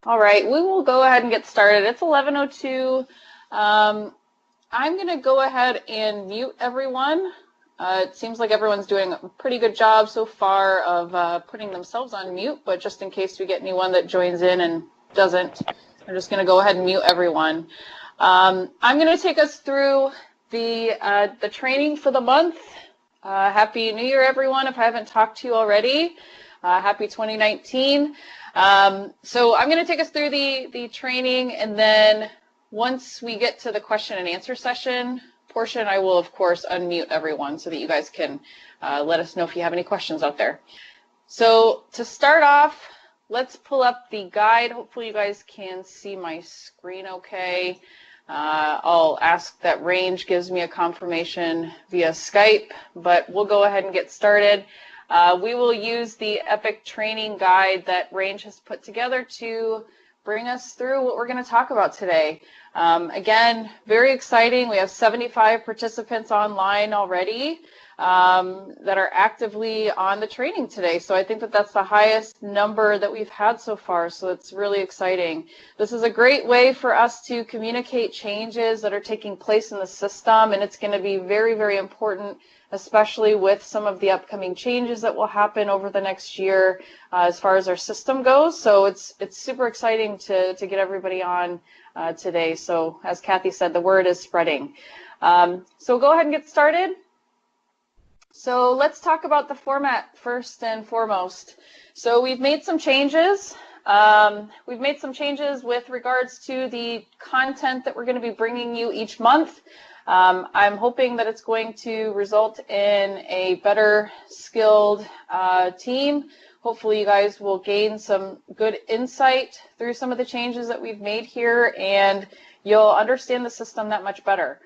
All right, we will go ahead and get started. It's 11:02. I'm going to go ahead and mute everyone. It seems like everyone's doing a pretty good job so far of putting themselves on mute, but just in case we get anyone that joins in and doesn't, I'm just going to go ahead and mute everyone. I'm going to take us through the training for the month. Happy New Year, everyone, if I haven't talked to you already. Happy 2019. So I'm going to take us through the training, and then once we get to the question and answer session portion, I will, of course, unmute everyone so that you guys can let us know if you have any questions out there. So to start off, let's pull up the guide. Hopefully you guys can see my screen okay. I'll ask that Range gives me a confirmation via Skype, but we'll go ahead and get started. We will use the EPIC training guide that Range has put together to bring us through what we're going to talk about today. Again, very exciting. We have 75 participants online already that are actively on the training today. So I think that that's the highest number that we've had so far. So it's really exciting. This is a great way for us to communicate changes that are taking place in the system, and it's going to be very, very important, especially with some of the upcoming changes that will happen over the next year as far as our system goes. So it's super exciting to get everybody on today. So as Kathy said, the word is spreading. So go ahead and get started. So let's talk about the format first and foremost. So we've made some changes. We've made some changes with regards to the content that we're going to be bringing you each month. I'm hoping that it's going to result in a better skilled team. Hopefully you guys will gain some good insight through some of the changes that we've made here, and you'll understand the system that much better.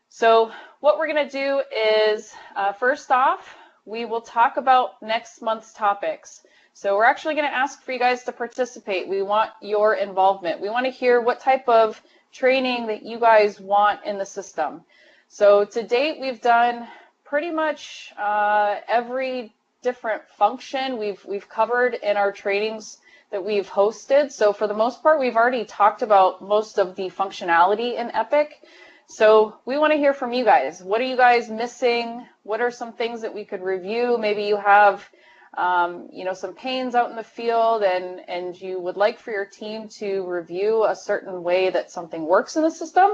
So what we're going to do is, first off, we will talk about next month's topics. So we're actually going to ask for you guys to participate. We want your involvement. We want to hear what type of training that you guys want in the system. So to date, we've done pretty much every different function we've covered in our trainings that we've hosted. So for the most part, we've already talked about most of the functionality in EPIC. So we want to hear from you guys. What are you guys missing? What are some things that we could review? Maybe you have some pains out in the field, and you would like for your team to review a certain way that something works in the system.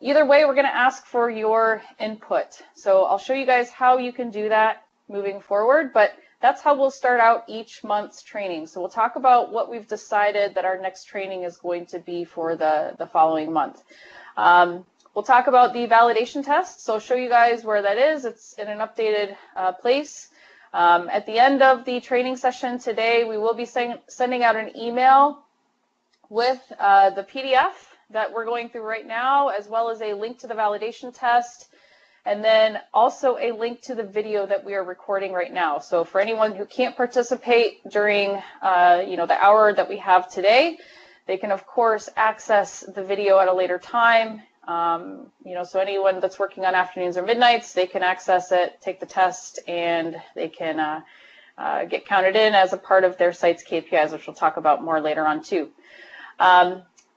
Either way, we're going to ask for your input. So I'll show you guys how you can do that moving forward, but that's how we'll start out each month's training. So we'll talk about what we've decided that our next training is going to be for the following month. We'll talk about the validation test. So I'll show you guys where that is. It's in an updated place. At the end of the training session today, we will be sending out an email with the PDF that we're going through right now, as well as a link to the validation test, and then also a link to the video that we are recording right now. So for anyone who can't participate during the hour that we have today, they can of course access the video at a later time. So anyone that's working on afternoons or midnights, they can access it, take the test, and they can get counted in as a part of their site's KPIs, which we'll talk about more later on too.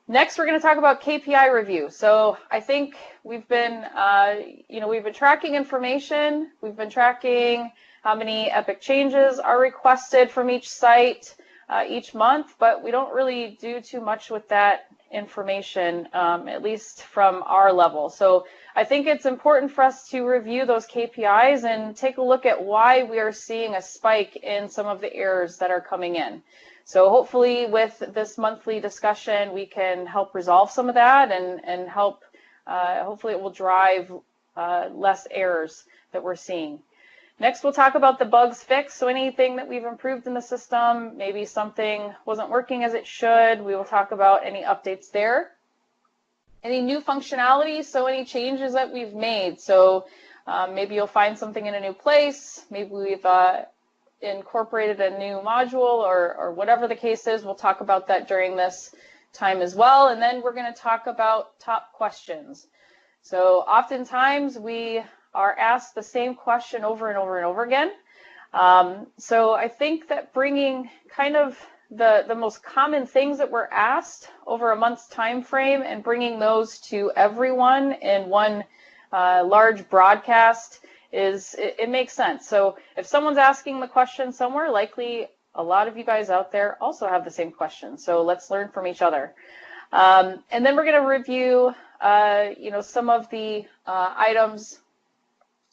Next, we're going to talk about KPI review. So I think we've been tracking information. We've been tracking how many EPIC changes are requested from each site each month, but we don't really do too much with that information, at least from our level. So I think it's important for us to review those KPIs and take a look at why we are seeing a spike in some of the errors that are coming in. So hopefully with this monthly discussion, we can help resolve some of that and help, hopefully it will drive less errors that we're seeing. Next, we'll talk about the bugs fixed. So anything that we've improved in the system, maybe something wasn't working as it should, we will talk about any updates there. Any new functionality, so any changes that we've made. So maybe you'll find something in a new place, maybe we've incorporated a new module or whatever the case is. We'll talk about that during this time as well. And then we're going to talk about top questions. So oftentimes we are asked the same question over and over and over again. So I think that bringing kind of the most common things that were asked over a month's time frame and bringing those to everyone in one large broadcast it makes sense. So if someone's asking the question somewhere, likely a lot of you guys out there also have the same question. So let's learn from each other. And then we're going to review, some of the items,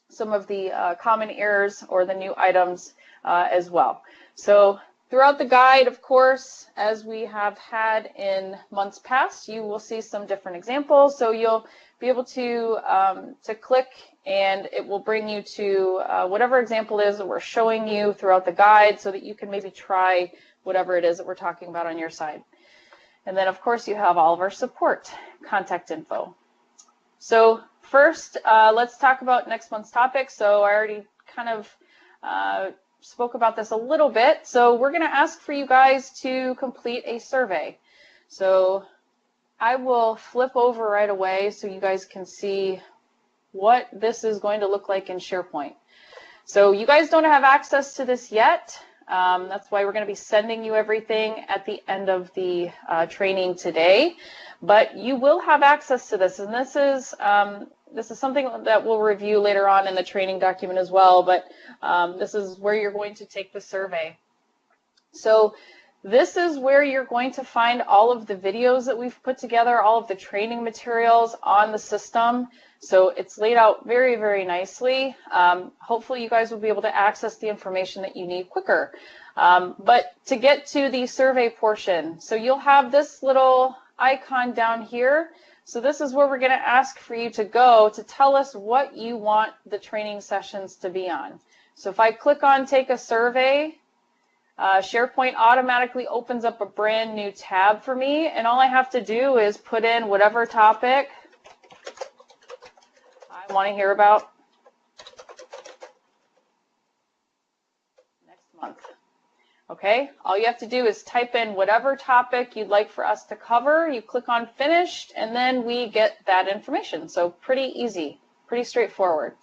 some of the common errors or the new items as well. So throughout the guide, of course, as we have had in months past, you will see some different examples. So you'll be able to click and it will bring you to whatever example is that we're showing you throughout the guide so that you can maybe try whatever it is that we're talking about on your side. And then, of course, you have all of our support contact info. So first, let's talk about next month's topic. So I already kind of spoke about this a little bit. So we're going to ask for you guys to complete a survey. So I will flip over right away so you guys can see what this is going to look like in SharePoint. So you guys don't have access to this yet. That's why we're going to be sending you everything at the end of the training today. But you will have access to this, and this is something that we'll review later on in the training document as well. But this is where you're going to take the survey. So this is where you're going to find all of the videos that we've put together, all of the training materials on the system. So it's laid out very, very nicely. Hopefully you guys will be able to access the information that you need quicker. But to get to the survey portion, so you'll have this little icon down here. So this is where we're going to ask for you to go to tell us what you want the training sessions to be on. So if I click on take a survey, SharePoint automatically opens up a brand new tab for me, and all I have to do is put in whatever topic I want to hear about next month. Okay, all you have to do is type in whatever topic you'd like for us to cover. You click on finished, and then we get that information. So pretty easy, pretty straightforward.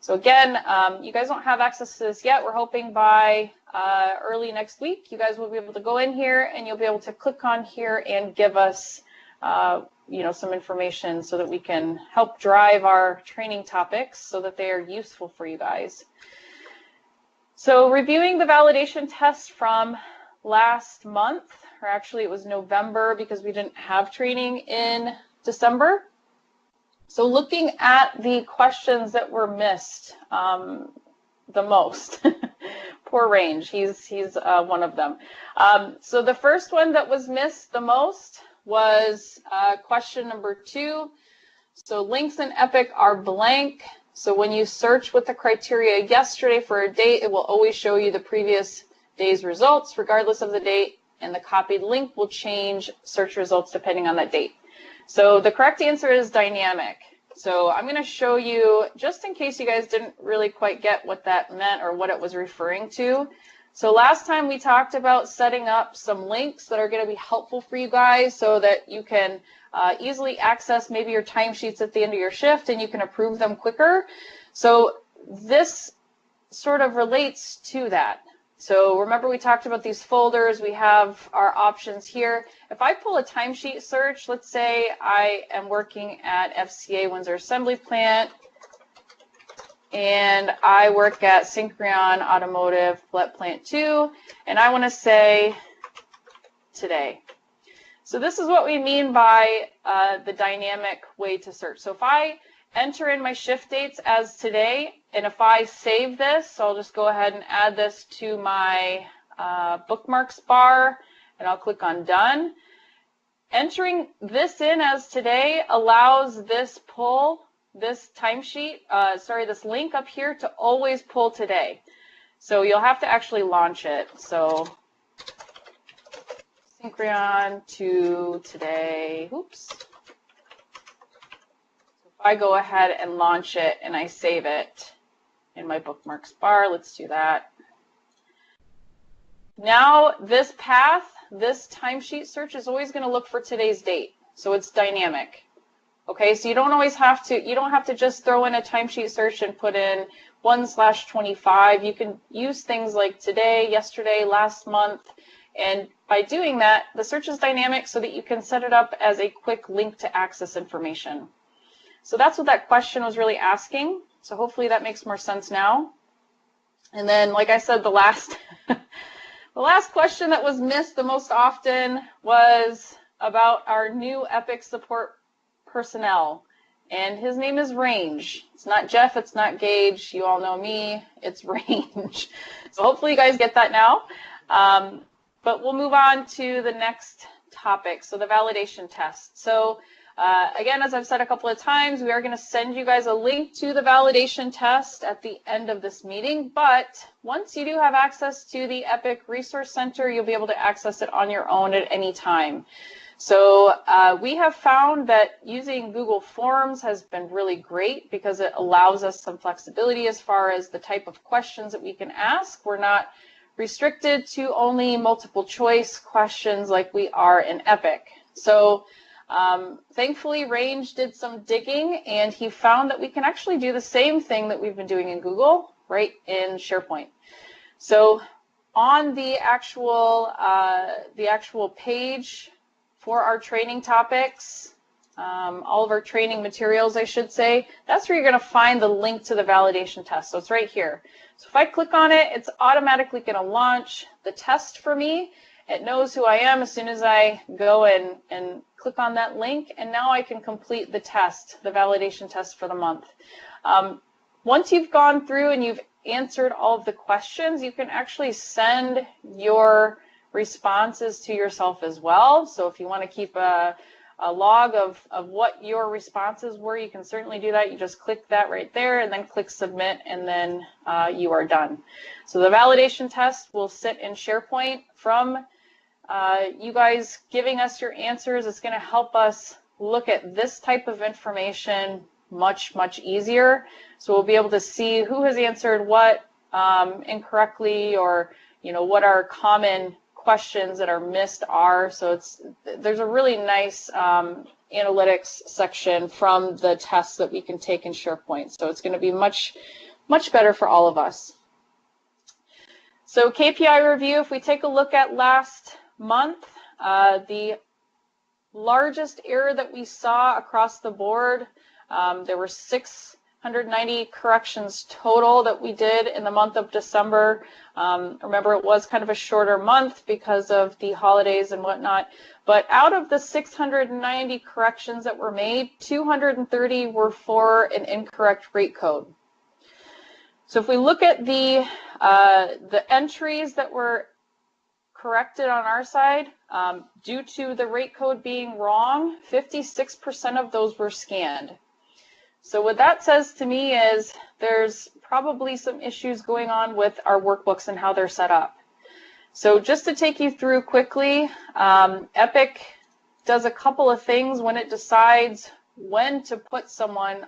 So again, you guys don't have access to this yet. We're hoping by early next week, you guys will be able to go in here and you'll be able to click on here and give us some information so that we can help drive our training topics so that they are useful for you guys. So reviewing the validation test from last month, or actually it was November because we didn't have training in December. So looking at the questions that were missed the most, poor Range, he's one of them. So the first one that was missed the most was question number 2. So links in Epic are blank. So when you search with the criteria yesterday for a date, it will always show you the previous day's results, regardless of the date, and the copied link will change search results depending on that date. So the correct answer is dynamic. So I'm going to show you, just in case you guys didn't really quite get what that meant or what it was referring to. So last time we talked about setting up some links that are going to be helpful for you guys so that you can easily access maybe your timesheets at the end of your shift and you can approve them quicker. So this sort of relates to that. So remember we talked about these folders, we have our options here. If I pull a timesheet search, let's say I am working at FCA Windsor Assembly Plant and I work at Syncreon Automotive Plant 2 and I want to say today. So this is what we mean by the dynamic way to search. So if I enter in my shift dates as today, and if I save this, so I'll just go ahead and add this to my bookmarks bar, and I'll click on done. Entering this in as today allows this timesheet, this link up here to always pull today. So you'll have to actually launch it. So Syncreon to today, oops. If I go ahead and launch it and I save it in my bookmarks bar, let's do that. Now this path, this timesheet search is always going to look for today's date. So it's dynamic. Okay, so you don't have to just throw in a timesheet search and put in 1/25. You can use things like today, yesterday, last month, And by doing that, the search is dynamic so that you can set it up as a quick link to access information. So that's what that question was really asking. So hopefully that makes more sense now. And then, like I said, the last question that was missed the most often was about our new Epic support personnel. And his name is Range. It's not Jeff, it's not Gage. You all know me, it's Range. So hopefully you guys get that now. But we'll move on to the next topic, so the validation test. So again, as I've said a couple of times, we are going to send you guys a link to the validation test at the end of this meeting. But once you do have access to the Epic Resource Center, you'll be able to access it on your own at any time. So we have found that using Google Forms has been really great because it allows us some flexibility as far as the type of questions that we can ask. We're not restricted to only multiple choice questions like we are in Epic. So thankfully, Range did some digging and he found that we can actually do the same thing that we've been doing in Google right in SharePoint. So on the actual page for our training topics, all of our training materials, I should say, that's where you're going to find the link to the validation test. So it's right here. So if I click on it, it's automatically going to launch the test for me. It knows who I am as soon as I go and click on that link, and now I can complete the test, the validation test for the month. Once you've gone through and you've answered all of the questions, you can actually send your responses to yourself as well. So if you want to keep a log of what your responses were, you can certainly do that. You just click that right there and then click submit, and then you are done. So the validation test will sit in SharePoint. From you guys giving us your answers, it's going to help us look at this type of information much easier. So we'll be able to see who has answered what incorrectly, or what our common questions that are missed are. So there's a really nice analytics section from the tests that we can take in SharePoint. So it's going to be much better for all of us. So KPI review, if we take a look at last month, the largest error that we saw across the board, there were 690 corrections total that we did in the month of December. Remember, it was kind of a shorter month because of the holidays and whatnot. But out of the 690 corrections that were made, 230 were for an incorrect rate code. So if we look at the entries that were corrected on our side, due to the rate code being wrong, 56% of those were scanned. So what that says to me is there's probably some issues going on with our workbooks and how they're set up. So just to take you through quickly, Epic does a couple of things when it decides when to put someone,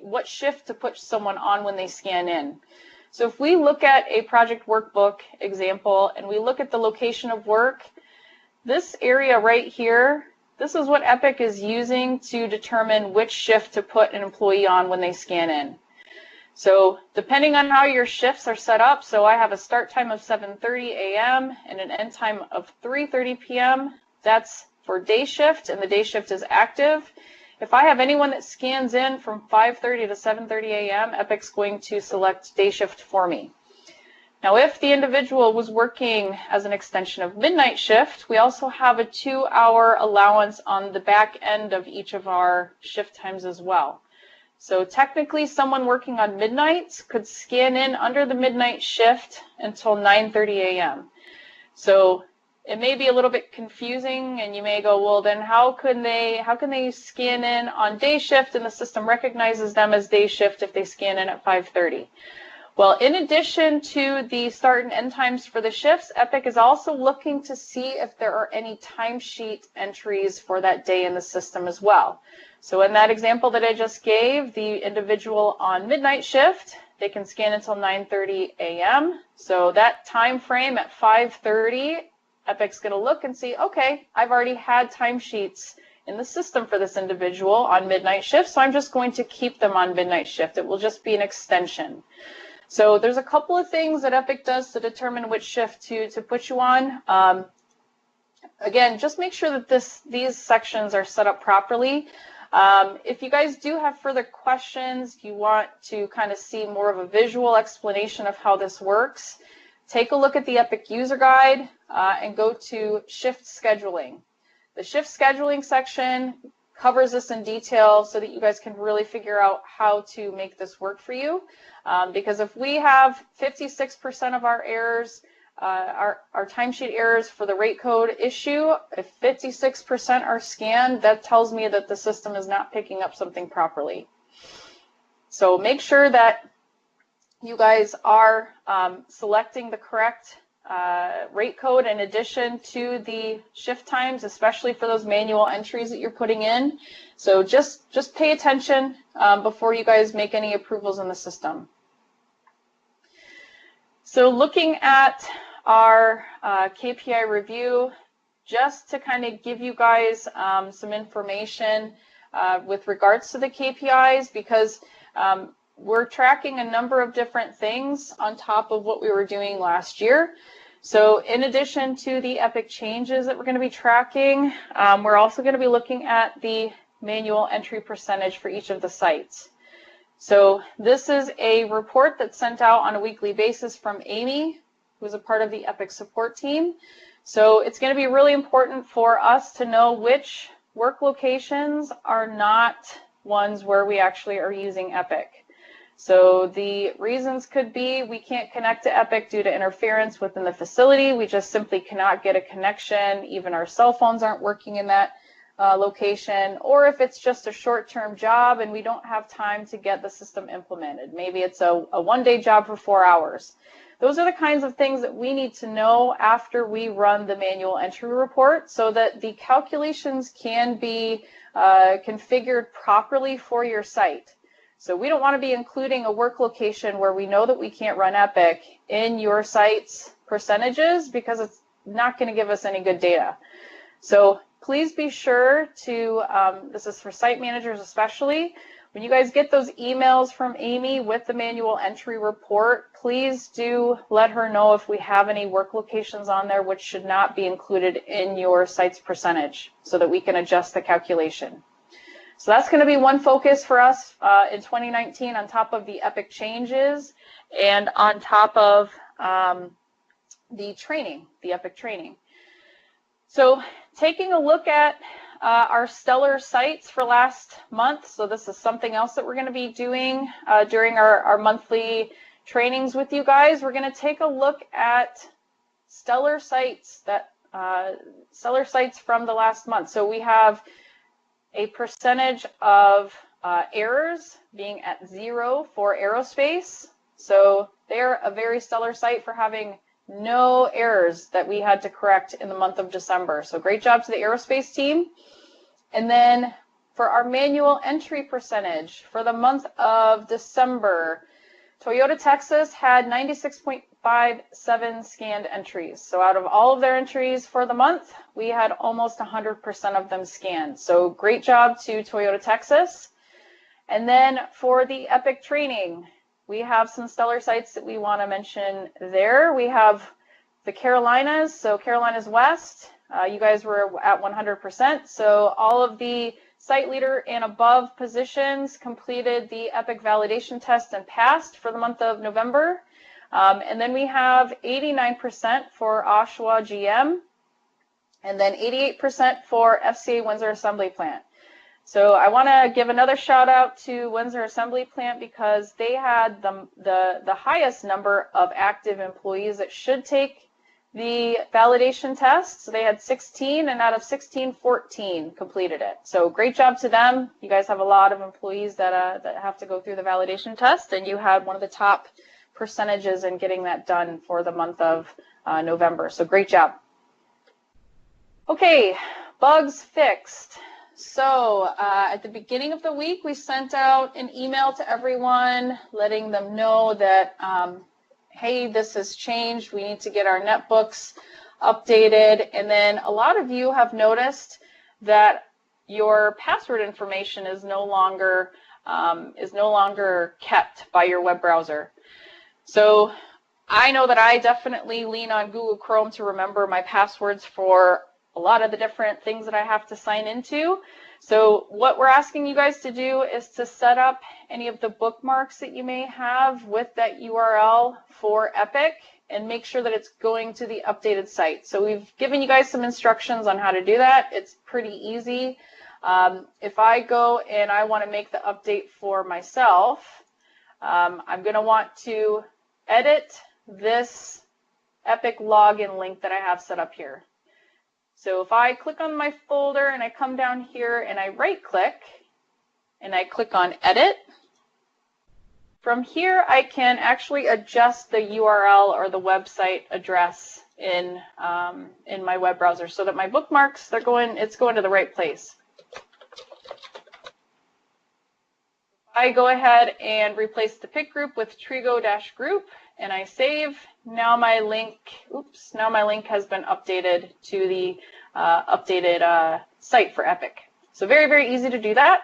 what shift to put someone on when they scan in. So if we look at a project workbook example and we look at the location of work, this area right here, this is what Epic is using to determine which shift to put an employee on when they scan in. So depending on how your shifts are set up, so I have a start time of 7:30 a.m. and an end time of 3:30 p.m. That's for day shift, and the day shift is active. If I have anyone that scans in from 5:30 to 7:30 a.m., Epic's going to select day shift for me. Now, if the individual was working as an extension of midnight shift, we also have a 2-hour allowance on the back end of each of our shift times as well. So technically, someone working on midnights could scan in under the midnight shift until 9:30 a.m. So it may be a little bit confusing, and you may go, well, then how can they scan in on day shift and the system recognizes them as day shift if they scan in at 5:30? Well, in addition to the start and end times for the shifts, Epic is also looking to see if there are any timesheet entries for that day in the system as well. So in that example that I just gave, the individual on midnight shift, they can scan until 9:30 a.m. So that time frame at 5:30, Epic's going to look and see, okay, I've already had timesheets in the system for this individual on midnight shift, so I'm just going to keep them on midnight shift. It will just be an extension. So there's a couple of things that Epic does to determine which shift to put you on. Again, just make sure that these sections are set up properly. If you guys do have further questions, you want to kind of see more of a visual explanation of how this works, take a look at the Epic user guide and go to shift scheduling. The shift scheduling section covers this in detail so that you guys can really figure out how to make this work for you. Because if we have 56% of our errors, our timesheet errors for the rate code issue, if 56% are scanned, that tells me that the system is not picking up something properly. So make sure that you guys are selecting the correct rate code in addition to the shift times, especially for those manual entries that you're putting in. So just pay attention before you guys make any approvals in the system. So looking at our KPI review, just to kind of give you guys some information with regards to the KPIs, because we're tracking a number of different things on top of what we were doing last year. So in addition to the Epic changes that we're going to be tracking, we're also going to be looking at the manual entry percentage for each of the sites. So this is a report that's sent out on a weekly basis from Amy, who's a part of the Epic support team. So it's going to be really important for us to know which work locations are not ones where we actually are using Epic. So the reasons could be we can't connect to Epic due to interference within the facility. We just simply cannot get a connection. Even our cell phones aren't working in that location. Or if it's just a short-term job and we don't have time to get the system implemented. Maybe it's a one-day job for 4 hours. Those are the kinds of things that we need to know after we run the manual entry report so that the calculations can be configured properly for your site. So we don't want to be including a work location where we know that we can't run Epic in your site's percentages because it's not going to give us any good data. So please be sure to, this is for site managers especially, when you guys get those emails from Amy with the manual entry report, please do let her know if we have any work locations on there which should not be included in your site's percentage so that we can adjust the calculation. So that's going to be one focus for us in 2019 on top of the Epic changes and on top of the training, the Epic training. So taking a look at our Stellar sites for last month. So this is something else that we're going to be doing during our monthly trainings with you guys. We're going to take a look at Stellar sites from the last month. So we have a percentage of errors being at 0 for aerospace. So they're a very stellar site for having no errors that we had to correct in the month of December. So great job to the aerospace team. And then for our manual entry percentage for the month of December, Toyota Texas had 96.57 scanned entries. So out of all of their entries for the month, we had almost 100% of them scanned. So great job to Toyota Texas. And then for the Epic training, we have some stellar sites that we want to mention there. We have the Carolinas, so Carolinas West, you guys were at 100%. So all of the site leader and above positions completed the Epic validation test and passed for the month of November. And then we have 89% for Oshawa GM, and then 88% for FCA Windsor Assembly Plant. So I want to give another shout out to Windsor Assembly Plant because they had the highest number of active employees that should take the validation test. So they had 16, and out of 16, 14 completed it. So great job to them. You guys have a lot of employees that have to go through the validation test, and you had one of the top percentages in getting that done for the month of November. So great job. Okay, bugs fixed. So at the beginning of the week, we sent out an email to everyone letting them know that hey, this has changed. We need to get our netbooks updated. And then a lot of you have noticed that your password information is no longer kept by your web browser. So I know that I definitely lean on Google Chrome to remember my passwords for a lot of the different things that I have to sign into. So what we're asking you guys to do is to set up any of the bookmarks that you may have with that URL for Epic and make sure that it's going to the updated site. So we've given you guys some instructions on how to do that. It's pretty easy. If I go and I want to make the update for myself, I'm going to want to edit this Epic login link that I have set up here. So if I click on my folder and I come down here and I right click and I click on edit, from here I can actually adjust the URL or the website address in my web browser so that my bookmarks, it's going to the right place. I go ahead and replace the pick group with Trigo-group and I save. Now my link has been updated to the updated site for Epic. So very, very easy to do that.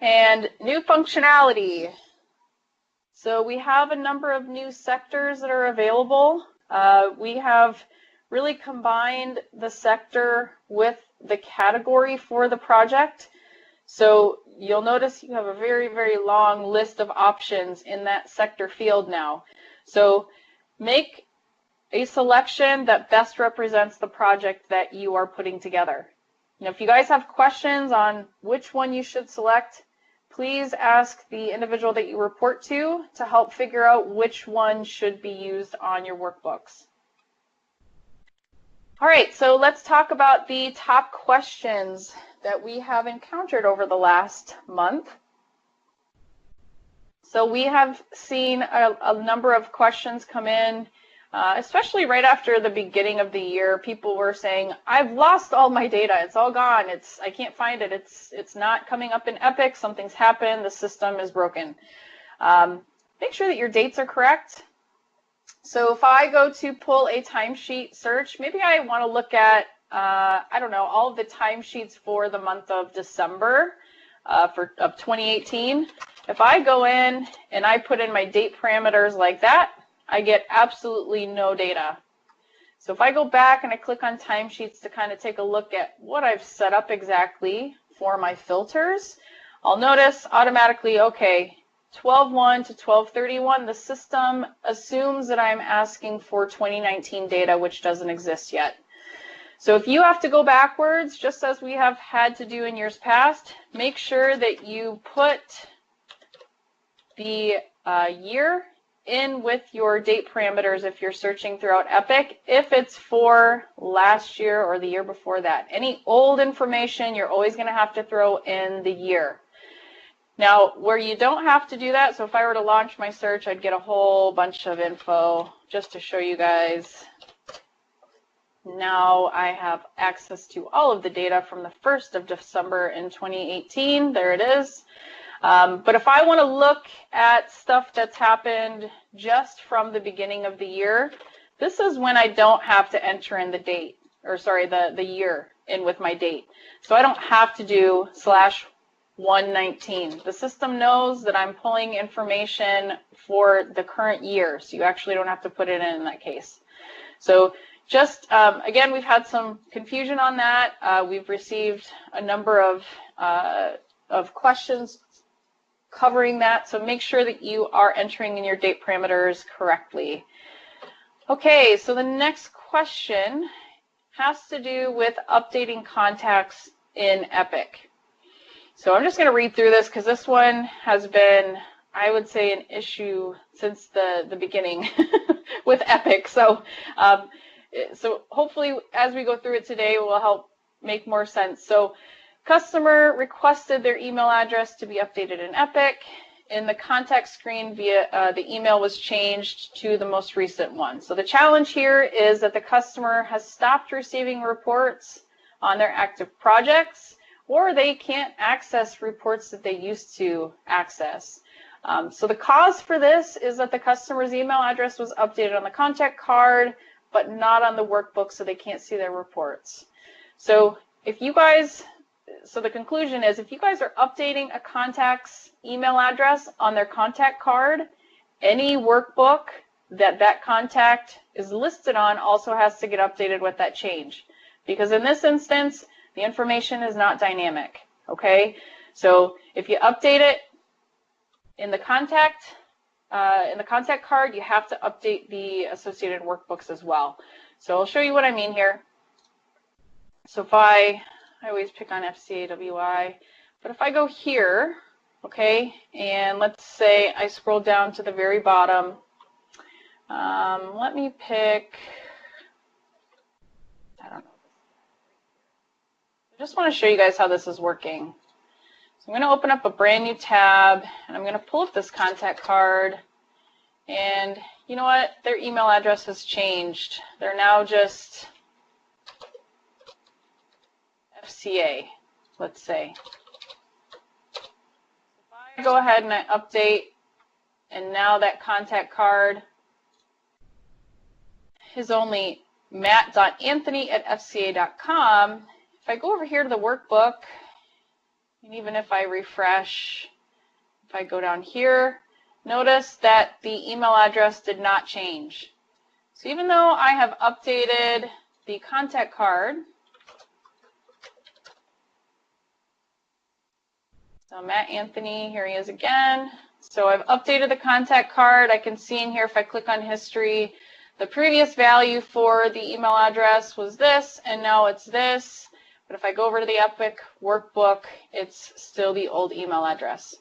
And new functionality. So we have a number of new sectors that are available. We have really combined the sector with the category for the project. So you'll notice you have a very, very long list of options in that sector field now. So make a selection that best represents the project that you are putting together. Now, if you guys have questions on which one you should select, please ask the individual that you report to help figure out which one should be used on your workbooks. All right, so let's talk about the top questions that we have encountered over the last month. So we have seen a number of questions come in, especially right after the beginning of the year. People were saying, I've lost all my data, it's all gone, I can't find it, it's not coming up in Epic, something's happened, the system is broken. Make sure that your dates are correct. So if I go to pull a timesheet search, maybe I want to look at I don't know, all of the timesheets for the month of December of 2018. If I go in and I put in my date parameters like that, I get absolutely no data. So if I go back and I click on timesheets to kind of take a look at what I've set up exactly for my filters, I'll notice automatically, okay, 12/1 to 12/31, the system assumes that I'm asking for 2019 data, which doesn't exist yet. So if you have to go backwards, just as we have had to do in years past, make sure that you put the year in with your date parameters if you're searching throughout Epic, if it's for last year or the year before that. Any old information, you're always going to have to throw in the year. Now, where you don't have to do that, so if I were to launch my search, I'd get a whole bunch of info just to show you guys. Now I have access to all of the data from the 1st of December in 2018. There it is. But if I want to look at stuff that's happened just from the beginning of the year, this is when I don't have to enter in the date, or sorry, the year in with my date. So I don't have to do /119. The system knows that I'm pulling information for the current year, so you actually don't have to put it in that case. So just, again, we've had some confusion on that. We've received a number of questions covering that, so make sure that you are entering in your date parameters correctly. Okay, so the next question has to do with updating contacts in Epic. So I'm just going to read through this because this one has been, I would say, an issue since the beginning with Epic. So hopefully as we go through it today, it will help make more sense. So customer requested their email address to be updated in Epic. In the contact screen, the email was changed to the most recent one. So the challenge here is that the customer has stopped receiving reports on their active projects, or they can't access reports that they used to access. So the cause for this is that the customer's email address was updated on the contact card, but not on the workbook, so they can't see their reports. So the conclusion is, if you guys are updating a contact's email address on their contact card any workbook that that contact is listed on also has to get updated with that change. Because in this instance, the information is not dynamic, okay? So if you update it in the contact card, you have to update the associated workbooks as well. So I'll show you what I mean here. So if I always pick on FCAWI, but if I go here, okay, and let's say I scroll down to the very bottom, let me pick, I don't know. I just want to show you guys how this is working. So I'm going to open up a brand new tab, and I'm going to pull up this contact card. And you know what? Their email address has changed. They're now just FCA, let's say. If I go ahead and I update, and now that contact card is only matt.anthony@fca.com. If I go over here to the workbook, and even if I refresh, if I go down here, notice that the email address did not change. So even though I have updated the contact card, so Matt Anthony, here he is again. So I've updated the contact card. I can see in here if I click on history, the previous value for the email address was this, and now it's this. But if I go over to the Epic workbook, it's still the old email address.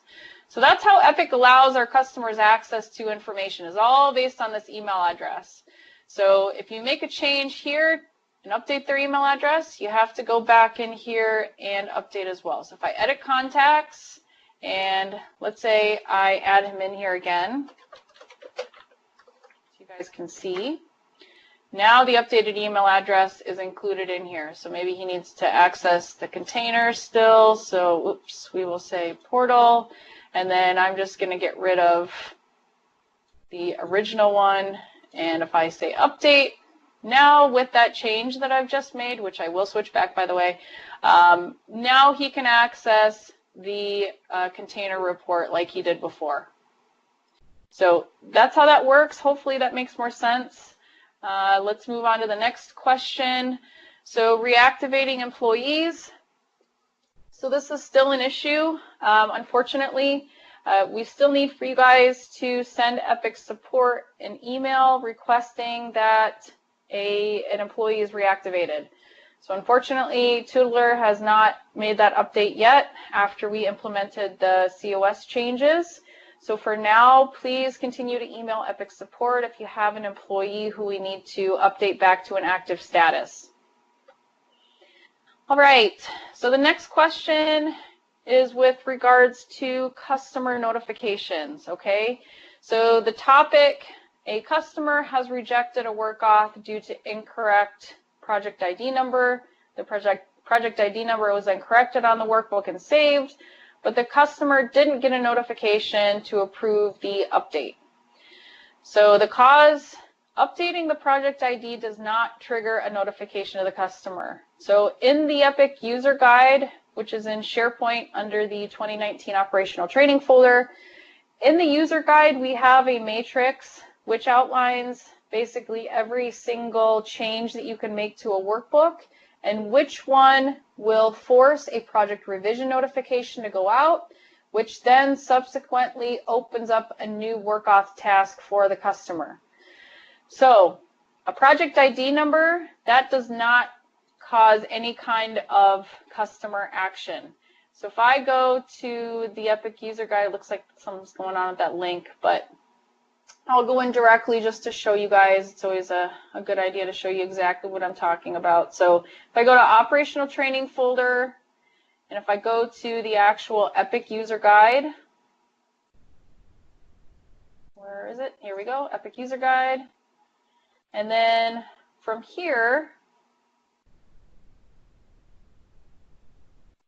So that's how Epic allows our customers access to information, is all based on this email address. So if you make a change here and update their email address, you have to go back in here and update as well. So if I edit contacts, and let's say I add him in here again, so you guys can see, now the updated email address is included in here. So maybe he needs to access the container still. So oops, we will say portal. And then I'm just going to get rid of the original one. And if I say update, now with that change that I've just made, which I will switch back, by the way, now he can access the container report like he did before. So that's how that works. Hopefully that makes more sense. Let's move on to the next question. So reactivating employees. So this is still an issue. Unfortunately, we still need for you guys to send Epic support an email requesting that an employee is reactivated. So unfortunately, Tootler has not made that update yet after we implemented the COS changes. So for now, please continue to email Epic support if you have an employee who we need to update back to an active status. All right, so the next question is with regards to customer notifications, okay? So the topic, a customer has rejected a work auth due to incorrect project ID number. The project ID number was then corrected on the workbook and saved, but the customer didn't get a notification to approve the update. So the cause, updating the project ID does not trigger a notification to the customer. So in the Epic user guide, which is in SharePoint under the 2019 operational training folder, in the user guide, we have a matrix which outlines basically every single change that you can make to a workbook and which one will force a project revision notification to go out, which then subsequently opens up a new work auth task for the customer. So a project ID number, that does not cause any kind of customer action. So if I go to the Epic user guide, it looks like something's going on with that link, but I'll go in directly just to show you guys. It's always a good idea to show you exactly what I'm talking about. So if I go to operational training folder, and if I go to the actual Epic user guide, where is it? Here we go, Epic user guide. And then from here,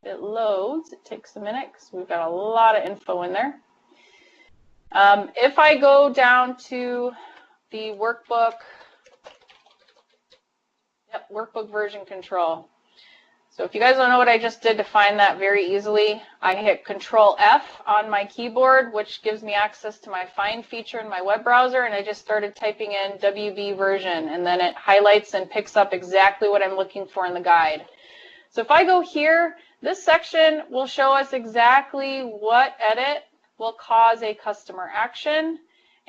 it loads. It takes a minute because we've got a lot of info in there. If I go down to the workbook, workbook version control. So if you guys don't know what I just did to find that very easily, I hit Control F on my keyboard, which gives me access to my Find feature in my web browser, and I just started typing in WV version, and then it highlights and picks up exactly what I'm looking for in the guide. So if I go here, this section will show us exactly what edit will cause a customer action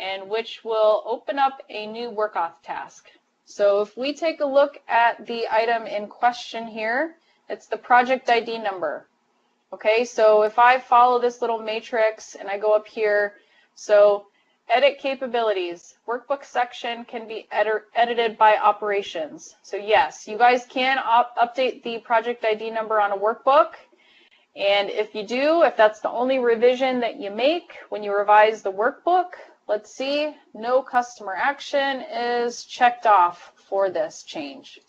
and which will open up a new work auth task. So if we take a look at the item in question here, it's the project ID number. Okay, so if I follow this little matrix and I go up here, so edit capabilities, workbook section can be edited by operations. So yes, you guys can update the project ID number on a workbook. And if you do, if that's the only revision that you make when you revise the workbook, let's see, no customer action is checked off for this change.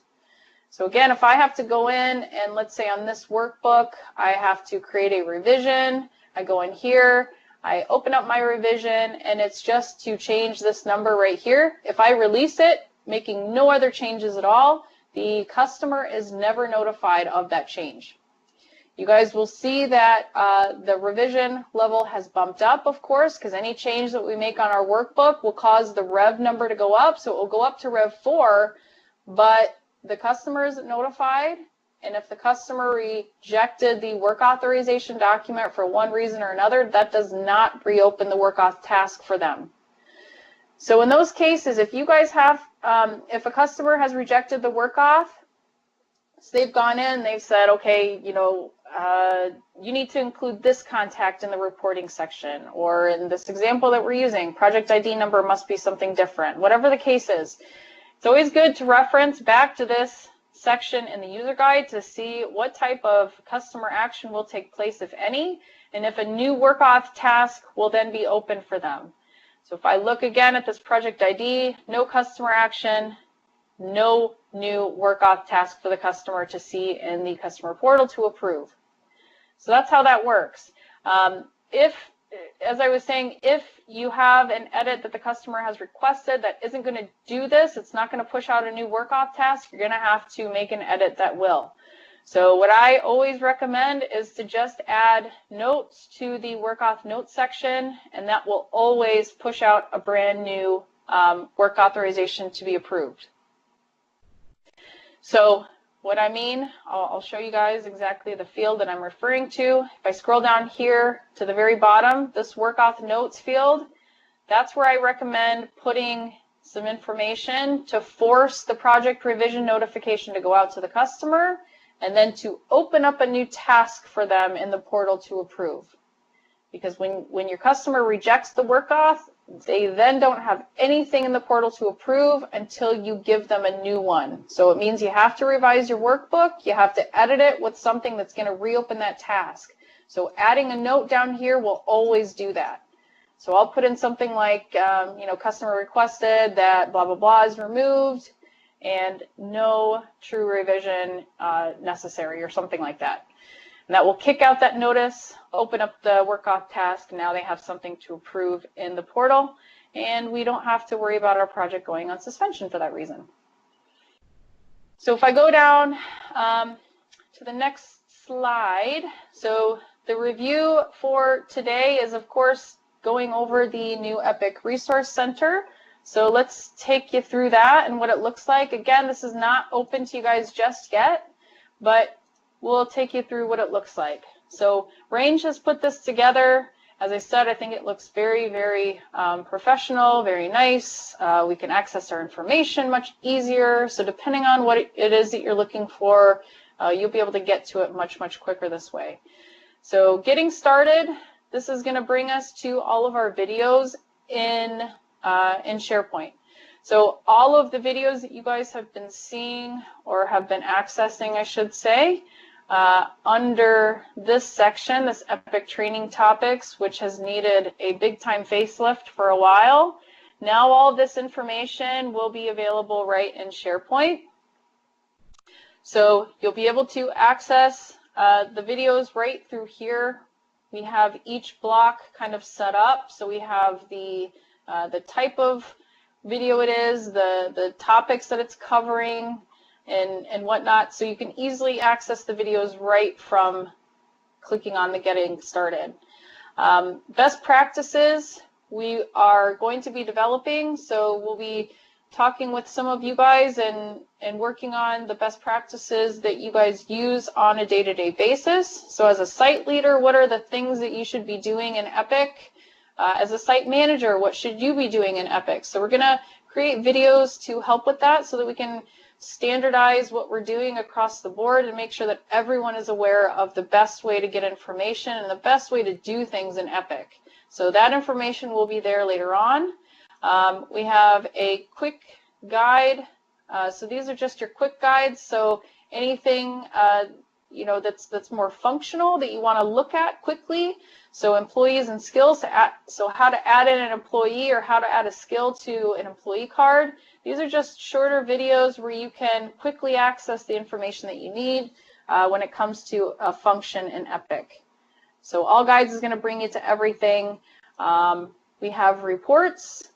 So again, if I have to go in and let's say on this workbook, I have to create a revision, I go in here, I open up my revision, and it's just to change this number right here. If I release it, making no other changes at all, the customer is never notified of that change. You guys will see that the revision level has bumped up, of course, because any change that we make on our workbook will cause the rev number to go up. So it will go up to rev 4, but the customer isn't notified. And if the customer rejected the work authorization document for one reason or another, that does not reopen the work auth task for them. So in those cases, if you guys have, if a customer has rejected the work auth, so they've gone in, they've said, okay, you know, you need to include this contact in the reporting section, or in this example that we're using, project ID number must be something different. Whatever the case is, it's always good to reference back to this section in the user guide to see what type of customer action will take place, if any, and if a new work auth task will then be open for them. So if I look again at this project ID, no customer action, no new work auth task for the customer to see in the customer portal to approve. So that's how that works. If, as I was saying, if you have an edit that the customer has requested that isn't going to do this, it's not going to push out a new work auth task, you're going to have to make an edit that will. So what I always recommend is to just add notes to the work auth notes section, and that will always push out a brand new work authorization to be approved. So what I mean, I'll show you guys exactly the field that I'm referring to. If I scroll down here to the very bottom, this work auth notes field, that's where I recommend putting some information to force the project revision notification to go out to the customer, and then to open up a new task for them in the portal to approve. Because when your customer rejects the work auth, they then don't have anything in the portal to approve until you give them a new one. So it means you have to revise your workbook, you have to edit it with something that's going to reopen that task. So adding a note down here will always do that. So I'll put in something like, you know, customer requested that blah, blah, blah is removed and no true revision necessary, or something like that. And that will kick out that notice, open up the work auth task. Now they have something to approve in the portal, and we don't have to worry about our project going on suspension for that reason. So if I go down to the next slide, so the review for today is, of course, going over the new EPIC Resource Center. So let's take you through that and what it looks like. Again, this is not open to you guys just yet, but we'll take you through what it looks like. So Range has put this together. As I said, I think it looks very, very professional, very nice. We can access our information much easier. So depending on what it is that you're looking for, you'll be able to get to it much, much quicker this way. So getting started, this is going to bring us to all of our videos in SharePoint. So all of the videos that you guys have been seeing, or have been accessing, I should say, under this section, this EPIC Training Topics, which has needed a big time facelift for a while, now all this information will be available right in SharePoint. So you'll be able to access the videos right through here. We have each block kind of set up. So we have the type of video it is, the topics that it's covering, and whatnot. So you can easily access the videos right from clicking on the Getting Started. Best practices we are going to be developing, so we'll be talking with some of you guys and working on the best practices that you guys use on a day-to-day basis. So as a site leader, what are the things that you should be doing in Epic? As a site manager, what should you be doing in Epic? So we're going to create videos to help with that so that we can standardize what we're doing across the board and make sure that everyone is aware of the best way to get information and the best way to do things in Epic. So that information will be there later on. We have a quick guide. So these are just your quick guides. So anything you know, that's more functional that you want to look at quickly. So employees and skills, so how to add in an employee or how to add a skill to an employee card. These are just shorter videos where you can quickly access the information that you need when it comes to a function in Epic. So All Guides is going to bring you to everything. We have reports.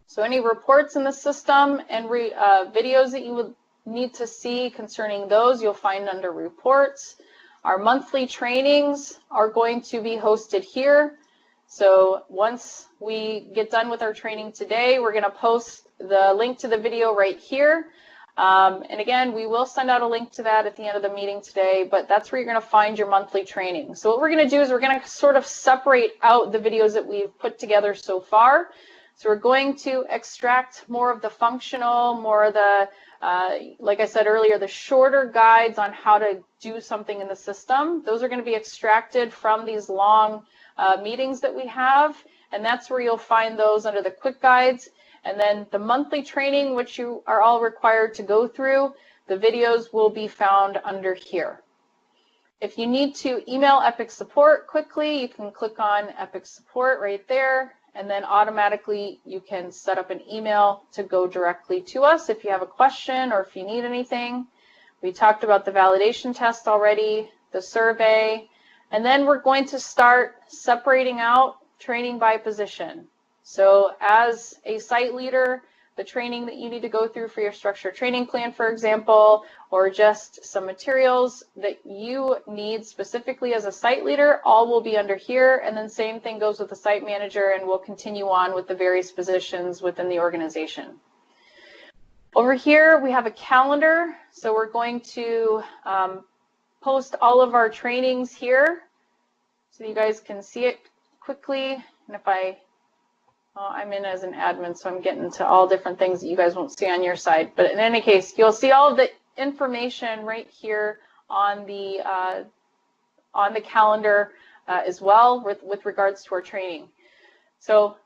So any reports in the system and videos that you would need to see concerning those, you'll find under reports. Our monthly trainings are going to be hosted here. So once we get done with our training today, we're going to post the link to the video right here. And again, we will send out a link to that at the end of the meeting today, but that's where you're going to find your monthly training. So what we're going to do is we're going to sort of separate out the videos that we've put together so far. So we're going to extract more of the functional, more of the, like I said earlier, the shorter guides on how to do something in the system. Those are going to be extracted from these long meetings that we have, and that's where you'll find those under the quick guides. And then the monthly training, which you are all required to go through, the videos will be found under here. If you need to email Epic Support quickly, you can click on Epic Support right there, and then automatically you can set up an email to go directly to us if you have a question or if you need anything. We talked about the validation test already, the survey, and then we're going to start separating out training by position. So as a site leader, the training that you need to go through for your structured training plan, for example, or just some materials that you need specifically as a site leader, all will be under here. And then same thing goes with the site manager, and we'll continue on with the various positions within the organization. Over here, we have a calendar. So we're going to post all of our trainings here so you guys can see it quickly. And if I'm in as an admin, so I'm getting to all different things that you guys won't see on your side. But in any case, you'll see all of the information right here on the calendar as well with regards to our training. So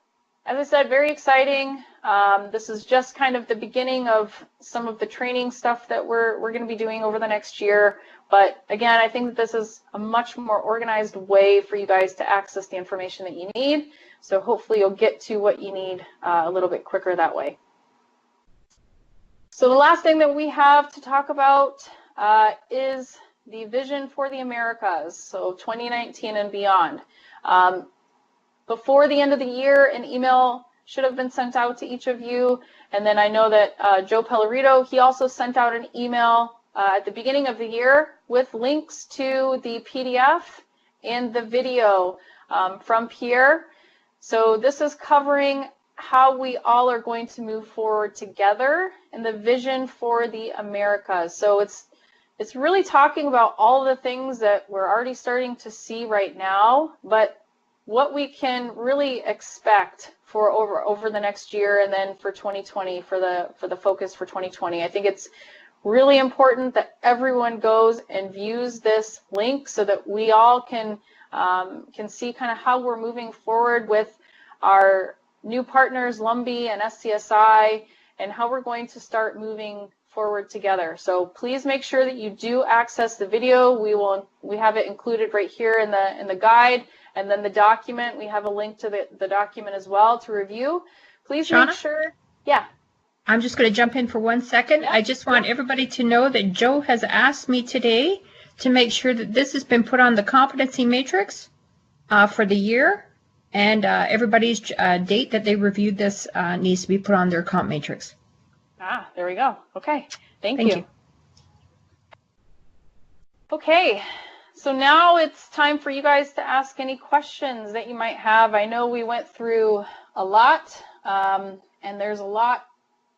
as I said, very exciting. This is just kind of the beginning of some of the training stuff that we're going to be doing over the next year. But again, I think that this is a much more organized way for you guys to access the information that you need. So hopefully you'll get to what you need a little bit quicker that way. So the last thing that we have to talk about is the vision for the Americas, so 2019 and beyond. Before the end of the year, an email should have been sent out to each of you. And then I know that Joe Pellerito, he also sent out an email at the beginning of the year with links to the PDF and the video from Pierre. So this is covering how we all are going to move forward together and the vision for the Americas. So it's really talking about all the things that we're already starting to see right now, but what we can really expect for over the next year and then for 2020 for the focus for 2020. I think it's really important that everyone goes and views this link so that we all can see kind of how we're moving forward with our new partners, Lumbee and SCSI, and how we're going to start moving forward together. So please make sure that you do access the video. We have it included right here in the guide, and then the document. We have a link to the document as well to review. Please Shauna? make sure. Yeah. I'm just going to jump in for 1 second. Yeah. I just want everybody to know that Joe has asked me today to make sure that this has been put on the competency matrix for the year, and everybody's date that they reviewed this needs to be put on their comp matrix. Ah, there we go. Okay. Thank Thank you. you. Okay, so now it's time for you guys to ask any questions that you might have. I know we went through a lot, and there's a lot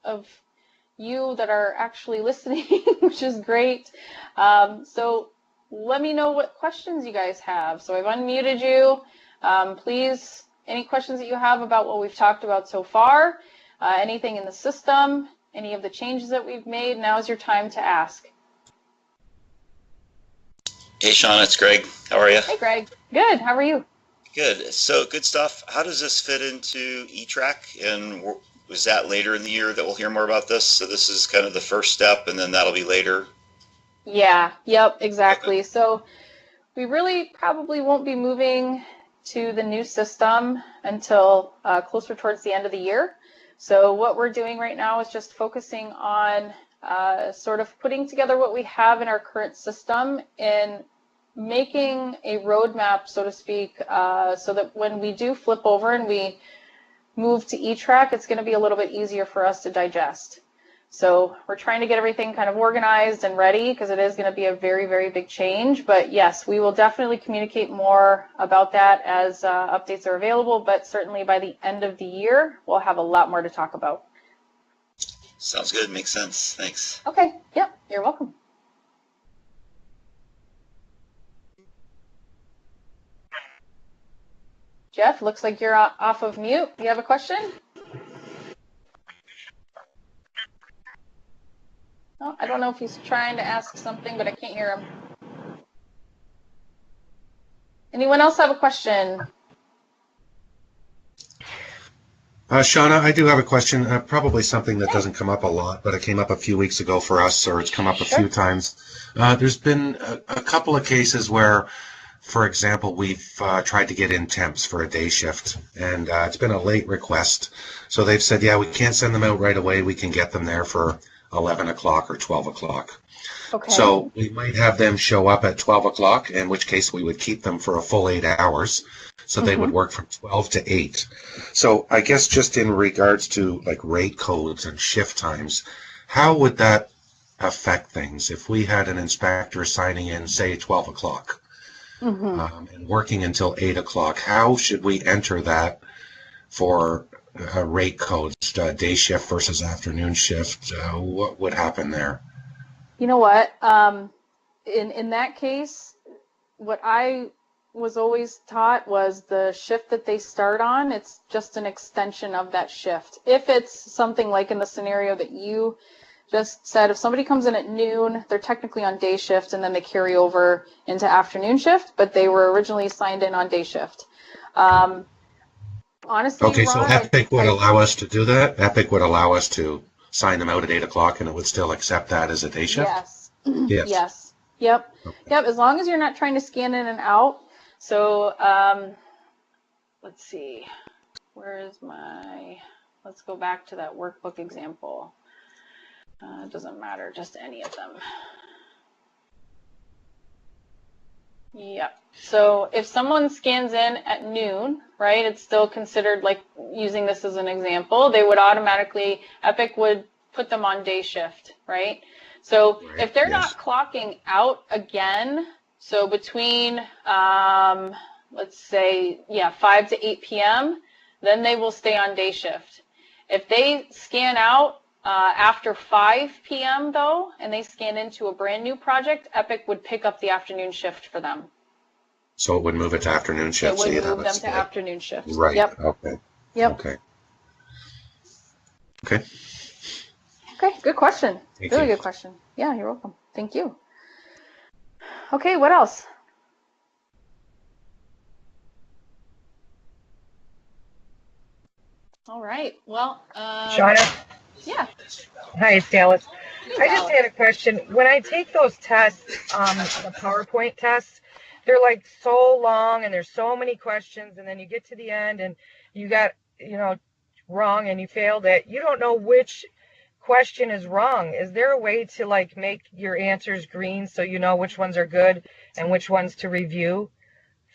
of you that are actually listening, which is great. So let me know what questions you guys have. So I've unmuted you. Please, any questions that you have about what we've talked about so far, anything in the system, any of the changes that we've made, now is your time to ask. Hey, Sean, it's Greg. How are you? Hey, Greg. Good. How are you? Good. So, good stuff. How does this fit into eTrack? And was that later in the year that we'll hear more about this? So this is kind of the first step, and then that'll be later? Yeah. Yep. Exactly. So we really probably won't be moving to the new system until closer towards the end of the year. So what we're doing right now is just focusing on sort of putting together what we have in our current system and making a roadmap, so to speak, so that when we do flip over and we move to eTrack, it's going to be a little bit easier for us to digest. So we're trying to get everything kind of organized and ready because it is going to be a very, very big change. But yes, we will definitely communicate more about that as updates are available. But certainly by the end of the year, we'll have a lot more to talk about. Sounds good. Makes sense. Thanks. Okay. Yep. You're welcome. Jeff, looks like you're off of mute. Do you have a question? Oh, I don't know if he's trying to ask something, but I can't hear him. Anyone else have a question? Shauna, I do have a question, probably something that doesn't come up a lot, but it came up a few weeks ago for us, or it's come up a few times. There's been a couple of cases where, for example, we've tried to get in temps for a day shift, and it's been a late request. So they've said, yeah, we can't send them out right away. We can get them there for 11 o'clock or 12 o'clock. Okay. So we might have them show up at 12 o'clock, in which case we would keep them for a full 8 hours. So they would work from 12 to 8. So I guess just in regards to like rate codes and shift times, how would that affect things if we had an inspector signing in, say, 12 o'clock and working until 8 o'clock? How should we enter that for rate codes, day shift versus afternoon shift? What would happen there? You know what? In that case, what I was always taught was the shift that they start on, it's just an extension of that shift. If it's something like in the scenario that you just said, if somebody comes in at noon, they're technically on day shift and then they carry over into afternoon shift, but they were originally signed in on day shift. Honestly, Okay, so Ron, Epic would allow us to do that? Epic would allow us to sign them out at 8 o'clock and it would still accept that as a day shift? Yes. Yes. Yes. Yep. Okay. Yep. As long as you're not trying to scan in and out. So let's see. Where is my? Let's go back to that workbook example. It doesn't matter, just any of them. Yep. So if someone scans in at noon, right, it's still considered, like using this as an example, they would automatically, Epic would put them on day shift, right? So if they're not clocking out again, so between, let's say, 5 to 8 p.m., then they will stay on day shift. If they scan out after 5 p.m. though, and they scan into a brand new project, Epic would pick up the afternoon shift for them. So it would move it to afternoon shift. It would move them to afternoon shift. Right. Yep. Okay. Yep. Okay. Okay. Okay. Good question. Thank Really you. good question. Yeah, you're welcome. Thank you. Okay. What else? All right. Well, Shauna? yeah. Hi, it's Dallas. Hey, I just Dallas. had a question. When I take those tests, the PowerPoint tests, they're like so long and there's so many questions, and then you get to the end and you got, wrong and you failed it. You don't know which question is wrong. Is there a way to like make your answers green so you know which ones are good and which ones to review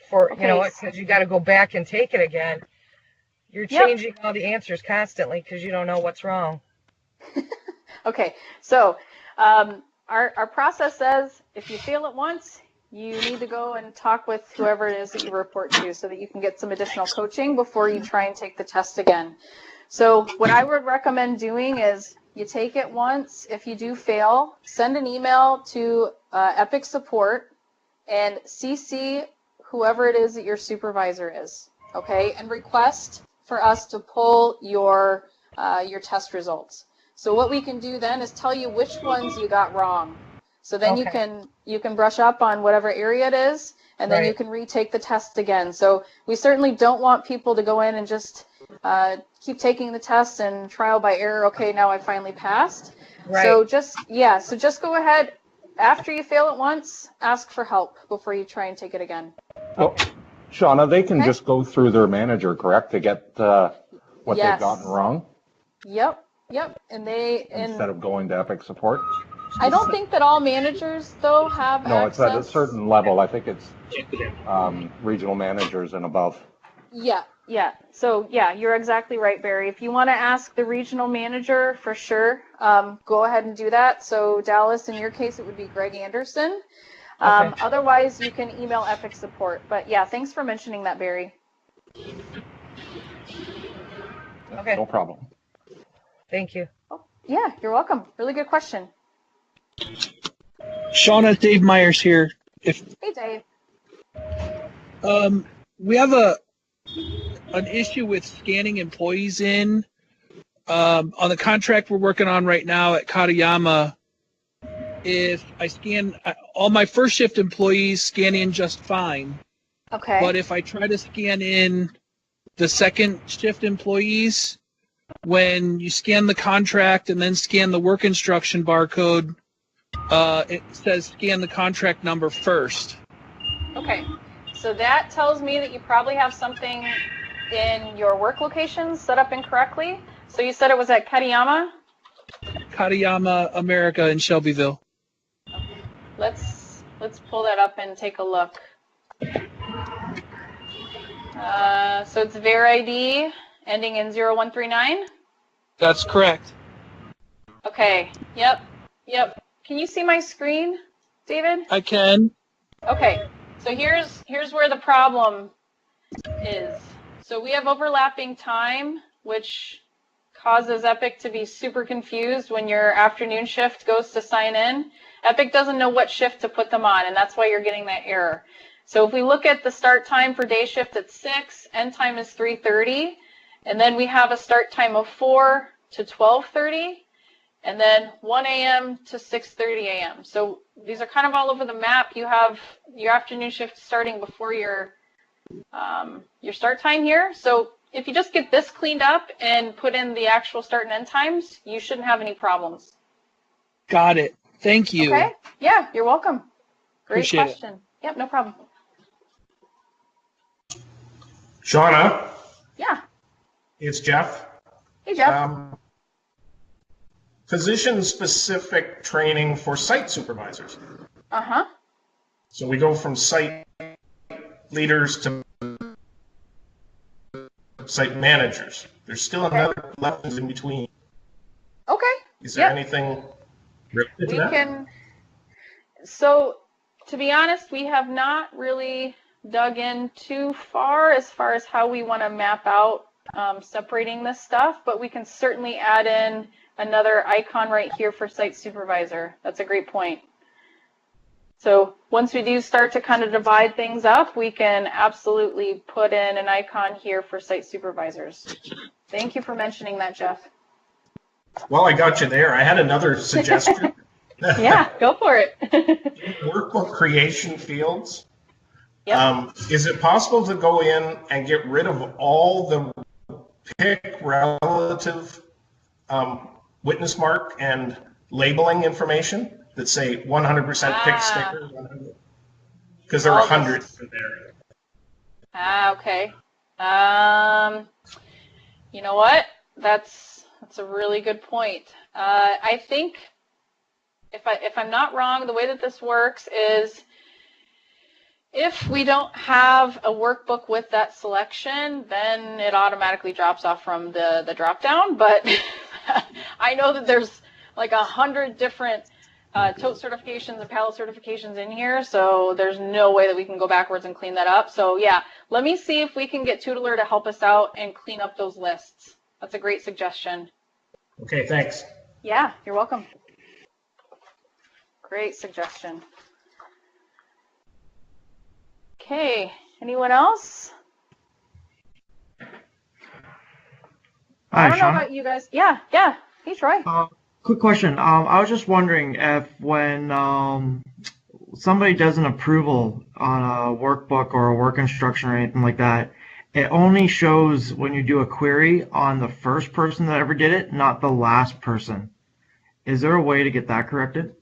for, Okay. because you got to go back and take it again. You're Yep. changing all the answers constantly because you don't know what's wrong. Okay, so Our process says if you fail it once, you need to go and talk with whoever it is that you report to so that you can get some additional coaching before you try and take the test again. So what I would recommend doing is you take it once. If you do fail, send an email to Epic support and CC whoever it is that your supervisor is, okay? And request for us to pull your test results. So what we can do then is tell you which ones you got wrong. So then Okay. you can brush up on whatever area it is, and then you Right. can retake the test again. So we certainly don't want people to go in and just keep taking the test and trial by error. Okay, now I finally passed. Right. So just go ahead. After you fail it once, ask for help before you try and take it again. Well, Shauna, they can Okay. just go through their manager, correct, to get what Yes. they've gotten wrong Yep. And instead of going to Epic support? I don't think that all managers though have No, it's at a access. certain level. I think it's regional managers and above. Yeah. So yeah, you're exactly right, Barry. If you want to ask the regional manager for sure, go ahead and do that. So Dallas, in your case, it would be Greg Anderson. Okay. Otherwise, you can email Epic support. But yeah, thanks for mentioning that, Barry. Okay. No problem. Thank you. Yeah, you're welcome. Really good question. Shauna, Dave Myers here. Hey, Dave. We have an issue with scanning employees in. On the contract we're working on right now at Katayama, if I scan all my first shift employees, scan in just fine. Okay. But if I try to scan in the second shift employees, when you scan the contract and then scan the work instruction barcode, it says scan the contract number first. Okay. So that tells me that you probably have something in your work locations set up incorrectly. So you said it was at Katayama? Katayama America in Shelbyville. Let's pull that up and take a look. So it's VerID ending in 0139. That's correct. Okay. Yep. Can you see my screen, David? I can. Okay. So here's where the problem is. So we have overlapping time, which causes Epic to be super confused when your afternoon shift goes to sign in. Epic doesn't know what shift to put them on, and that's why you're getting that error. So if we look at the start time for day shift at 6, end time is 3:30, and then we have a start time of 4 to 12:30, and then 1 a.m. to 6:30 a.m. So these are kind of all over the map. You have your afternoon shift starting before your start time here. So if you just get this cleaned up and put in the actual start and end times, you shouldn't have any problems. Got it. Thank you. Okay? Yeah, you're welcome. Great Appreciate it. question. Yep, no problem. Shauna, Yeah. it's Jeff. Hey, Jeff. Position-specific training for site supervisors. Uh-huh. So we go from site leaders to site managers. There's still another level in between. Okay. Is there Yep. anything related to We that? can, so to be honest, we have not really dug in too far as how we want to map out separating this stuff, but we can certainly add in another icon right here for site supervisor. That's a great point. So once we do start to kind of divide things up, we can absolutely put in an icon here for site supervisors. Thank you for mentioning that, Jeff. Well, I got you there. I had another suggestion. Yeah, go for it. Workbook creation fields. Yep. Is it possible to go in and get rid of all the pick relative witness mark and labeling information that say 100% pick sticker? Because there are All this- hundreds in there. Okay. You know what? That's a really good point. I think if I'm not wrong, the way that this works is if we don't have a workbook with that selection, then it automatically drops off from the drop down. But I know that there's like 100 different tote certifications and pallet certifications in here, so there's no way that we can go backwards and clean that up. So yeah, let me see if we can get Tootler to help us out and clean up those lists. That's a great suggestion. Okay, thanks. Yeah, you're welcome. Great suggestion. Okay, anyone else? I Hi, don't know Sean. about you guys. Yeah. Hey, Troy. Quick question. I was just wondering if when somebody does an approval on a workbook or a work instruction or anything like that, it only shows when you do a query on the first person that ever did it, not the last person. Is there a way to get that corrected?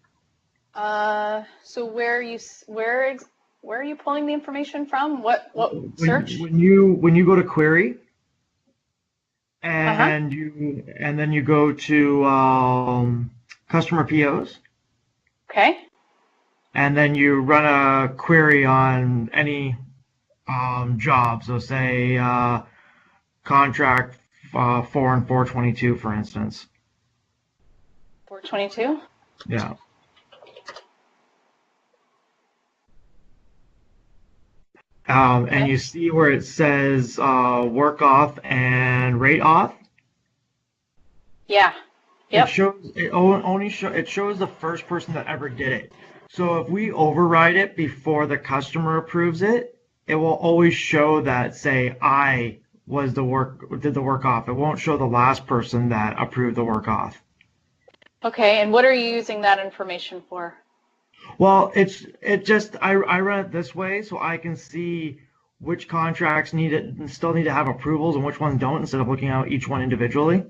So where are you pulling the information from? What search? When you go to query and then you go to customer POs. Okay. And then you run a query on any job. So say contract 4 and 422, for instance. 422? Yeah. And you see where it says work auth and rate auth. Yeah. Yep. It shows the first person that ever did it. So if we override it before the customer approves it, it will always show that, say, I did the work off. It won't show the last person that approved the work off. Okay, and what are you using that information for? Well, I run it this way so I can see which contracts still need to have approvals and which ones don't, instead of looking at each one individually.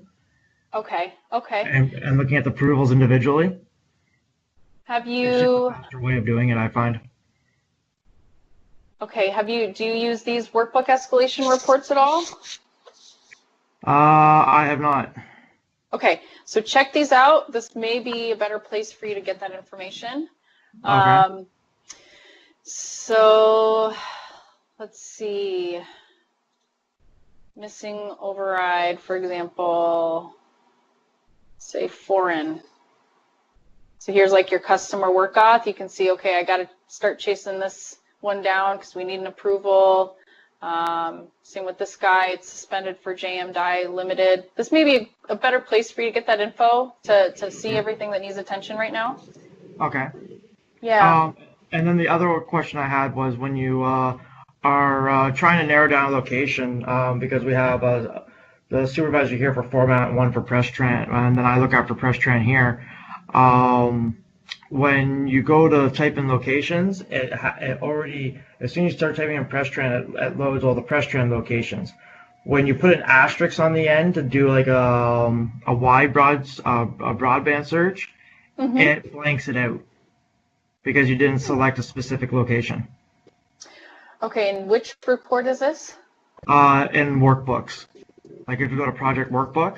Okay. And looking at the approvals individually. Have It's just a you? faster way of doing it, I find. Okay. Do you use these workbook escalation reports at all? I have not. Okay, so check these out. This may be a better place for you to get that information. Okay. So let's see. Missing override, for example, say foreign. So here's like your customer work auth. You can see, okay, I got to start chasing this one down because we need an approval. Same with this guy, it's suspended for JM Die Limited. This may be a better place for you to get that info to see everything that needs attention right now. Okay. Yeah. And then the other question I had was when you are trying to narrow down a location, because we have the supervisor here for format and one for Prestran, and then I look after Prestran here. When you go to type in locations, it already, as soon as you start typing in Prestran, it loads all the Prestran locations. When you put an asterisk on the end to do like a wide broadband search, it blanks it out because you didn't select a specific location. Okay, and which report is this? In workbooks, like if you go to project workbook.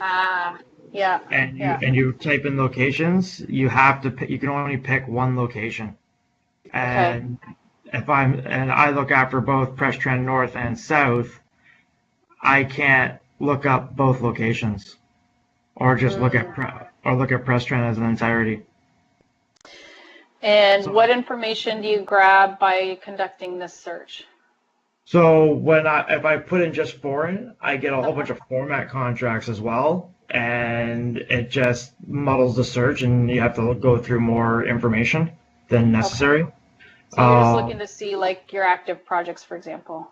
Yeah. And you type in locations, you have to you can only pick one location. And I look after both Prestran North and South, I can't look up both locations, or just look at Prestran as an entirety. And what information do you grab by conducting this search? So if I put in just foreign, I get a whole bunch of format contracts as well, and it just muddles the search, and you have to go through more information than necessary. Okay. So you're just looking to see like your active projects, for example.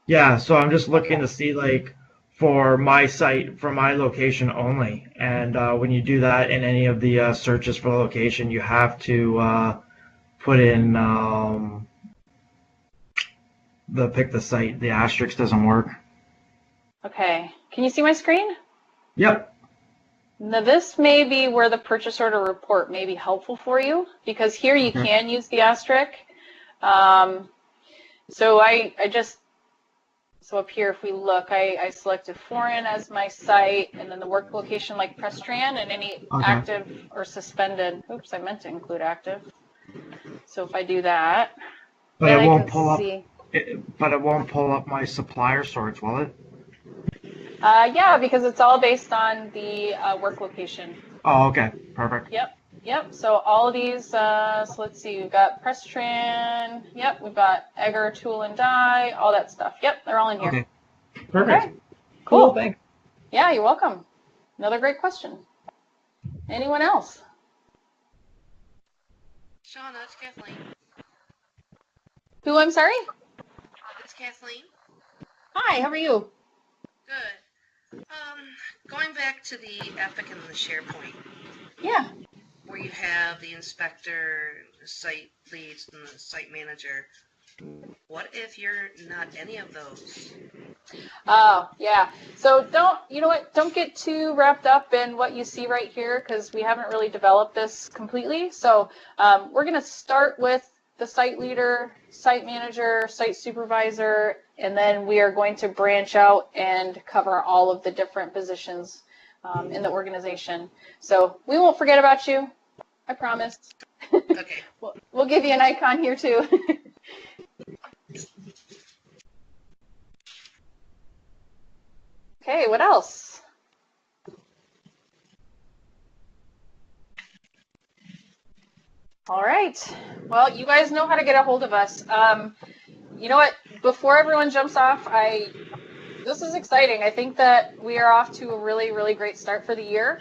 Yeah, so I'm just looking to see like for my site, for my location only, and when you do that in any of the searches for the location, you have to put in pick the site. The asterisk doesn't work. Okay, can you see my screen? Yep. Now this may be where the purchase order report may be helpful for you, because here you can use the asterisk. So up here, if we look, I selected foreign as my site, and then the work location like Prestran, and any active or suspended. Oops, I meant to include active. So if I do that, but it won't pull up. See. But it won't pull up my supplier sorts, will it? Yeah, because it's all based on the work location. Oh, okay, perfect. Yep. Yep, so all of these, so let's see, we've got Prestran, yep, we've got Egger, Tool and Die, all that stuff. Yep, they're all in here. Okay. Perfect. Okay, Cool. Thanks. Yeah, you're welcome. Another great question. Anyone else? Shauna, it's Kathleen. Who, I'm sorry? It's Kathleen. Hi, how are you? Good. Going back to the Epic and the SharePoint, Yeah. where you have the inspector, the site leads, and the site manager. What if you're not any of those? Oh, yeah. So don't get too wrapped up in what you see right here because we haven't really developed this completely. So we're going to start with the site leader, site manager, site supervisor, and then we are going to branch out and cover all of the different positions in the organization. So we won't forget about you. I promise. Okay. We'll give you an icon here too. Okay, what else? All right. Well, you guys know how to get a hold of us. You know what? Before everyone jumps off, this is exciting. I think that we are off to a really, really great start for the year.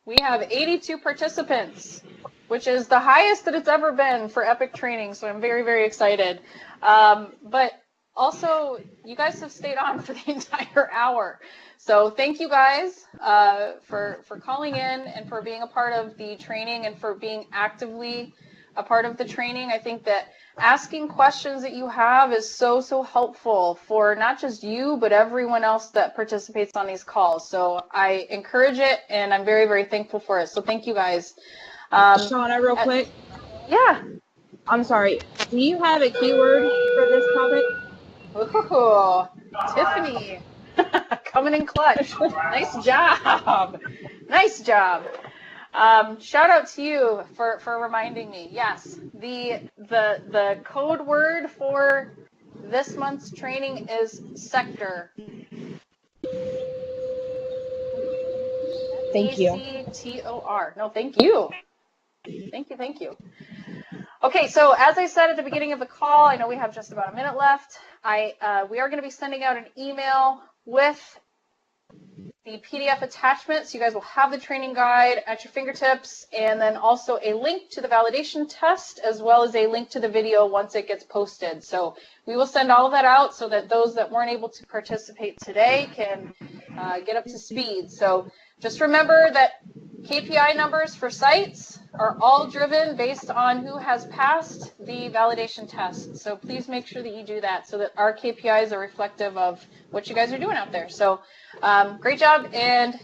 We have 82 participants, which is the highest that it's ever been for Epic training. So I'm very, very excited. But also, you guys have stayed on for the entire hour. So thank you guys for calling in and for being a part of the training and for being actively a part of the training. I think that asking questions that you have is so, so helpful for not just you, but everyone else that participates on these calls. So I encourage it, and I'm very, very thankful for it. So thank you guys. Shauna, real quick. Yeah. I'm sorry. Do you have a keyword for this topic? Ooh, Tiffany, coming in clutch. Nice job. Nice job. Shout out to you for reminding me. Yes, the code word for this month's training is sector. Thank you. SECTOR. No, thank you. Thank you. Okay, so as I said at the beginning of the call, I know we have just about a minute left. We are going to be sending out an email with the PDF attachment, so you guys will have the training guide at your fingertips, and then also a link to the validation test, as well as a link to the video once it gets posted. So we will send all of that out so that those that weren't able to participate today can get up to speed. So just remember that KPI numbers for sites are all driven based on who has passed the validation test. So please make sure that you do that so that our KPIs are reflective of what you guys are doing out there. So great job and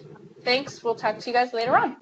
thanks. We'll talk to you guys later on.